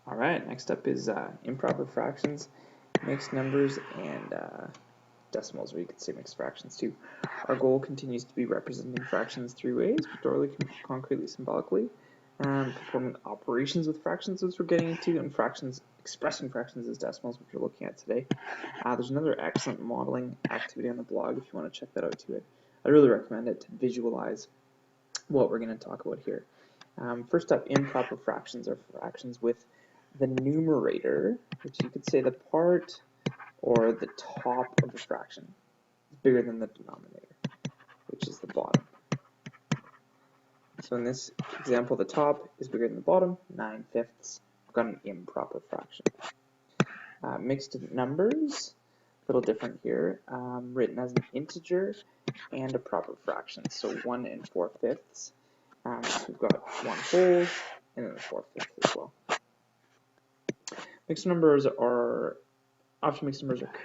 All right, next up is improper fractions, mixed numbers, and decimals, or you could say mixed fractions too. Our goal continues to be representing fractions three ways: pictorially, concretely, symbolically, performing operations with fractions, as we're getting into, and fractions, expressing fractions as decimals, which we're looking at today. There's another excellent modeling activity on the blog if you want to check that out too. I really recommend it to visualize what we're going to talk about here. First up, improper fractions are fractions with the numerator, which you could say the part or the top of the fraction is bigger than the denominator, which is the bottom. So in this example, the top is bigger than the bottom, 9/5. We've got an improper fraction. Mixed numbers, a little different here, written as an integer and a proper fraction. So 1 and 4/5. So we've got 1 whole and then the 4/5 as well. Mixed numbers are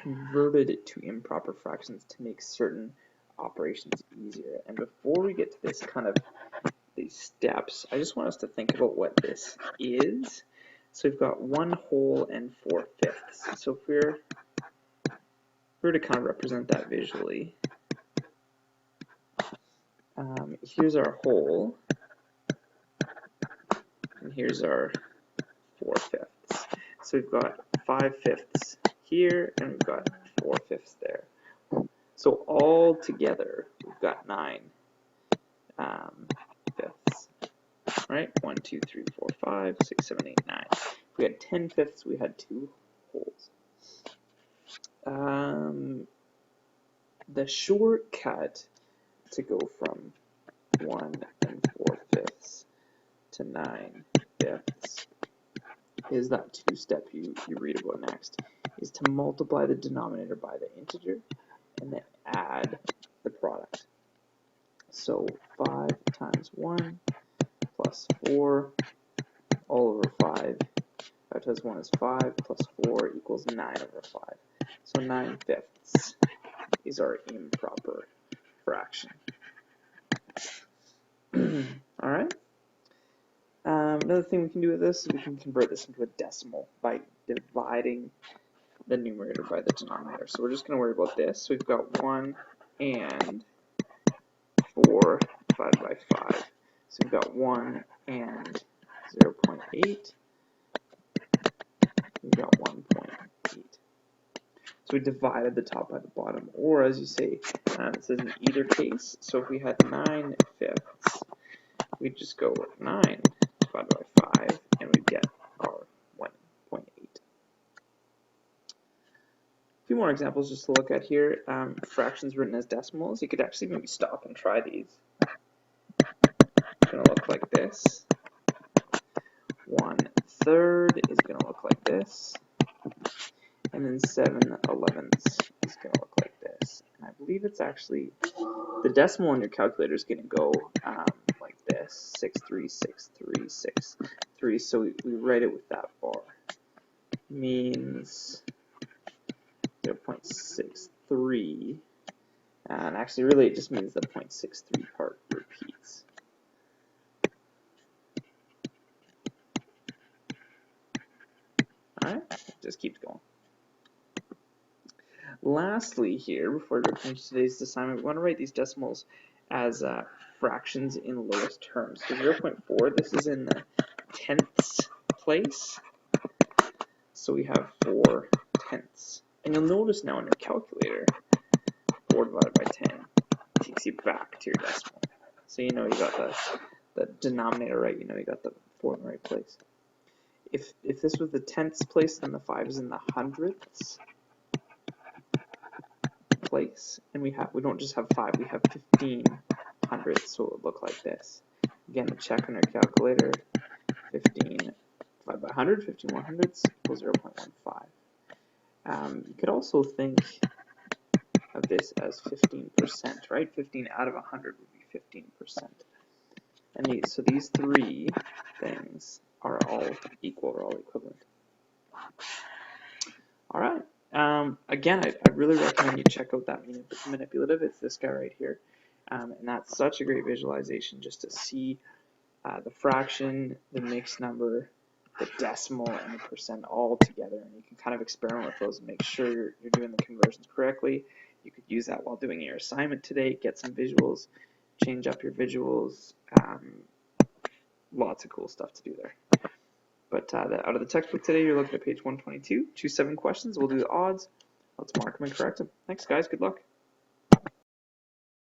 converted to improper fractions to make certain operations easier. And before we get to this kind of these steps, I just want us to think about what this is. So we've got 1 whole and 4/5. So if we were to kind of represent that visually, here's our whole, and here's our 4/5. So we've got 5/5 here, and we've got 4/5 there. So all together, we've got 9/5. Right? 1, 2, 3, 4, 5, 6, 7, 8, 9. If we had 10/5, we had 2 wholes. The shortcut to go from 1 and 4/5 to 9/5 is that two-step you read about next, is to multiply the denominator by the integer and then add the product. So 5 times 1 plus 4 all over 5. 5 times 1 is 5 plus 4 equals 9 over 5. So 9/5 is our improper fraction. All right. Another thing we can do with this is we can convert this into a decimal by dividing the numerator by the denominator. So we're just going to worry about this. So we've got 1 and 4 divided by 5. So we've got 1 and 0.8. We've got 1.8. So we divided the top by the bottom, or as you say, it says in either case. So if we had 9/5, we'd just go 9 divided by 5, and we'd get our 1.8. A few more examples just to look at here. Fractions written as decimals. You could actually maybe stop and try these. It's going to look like this. 1/3 is going to look like this. And then 7/11 is going to look like this. And I believe it's actually, the decimal on your calculator is going to go like this, 63636. So we write it with that bar. Means 0.63. And actually, really, it just means the 0.63 part repeats. All right, it just keeps going. Lastly here, before we finish today's assignment, we want to write these decimals as fractions in lowest terms. So 0.4, this is in the tenths place. So we have 4/10. And you'll notice now in your calculator, 4 divided by 10 takes you back to your decimal. So you know you got the denominator right, you know you got the 4 in the right place. If this was the tenths place, then the 5 is in the hundredths place, and we don't just have 5, we have 15 hundredths, so it would look like this. Again, check on your calculator. 15 divided by 100, 15 100ths equals 0.15. You could also think of this as 15%, right? 15 out of 100 would be 15%. And so these three things are all equal, or all equivalent. All right. Again, I really recommend you check out that manipulative. It's this guy right here. And that's such a great visualization just to see the fraction, the mixed number, the decimal and the percent all together, and you can kind of experiment with those and make sure you're doing the conversions correctly. You could use that while doing your assignment today, get some visuals, change up your visuals, lots of cool stuff to do there. But out of the textbook today, you're looking at page 122. Choose 7 questions. We'll do the odds. Let's mark them and correct them. Thanks, guys. Good luck.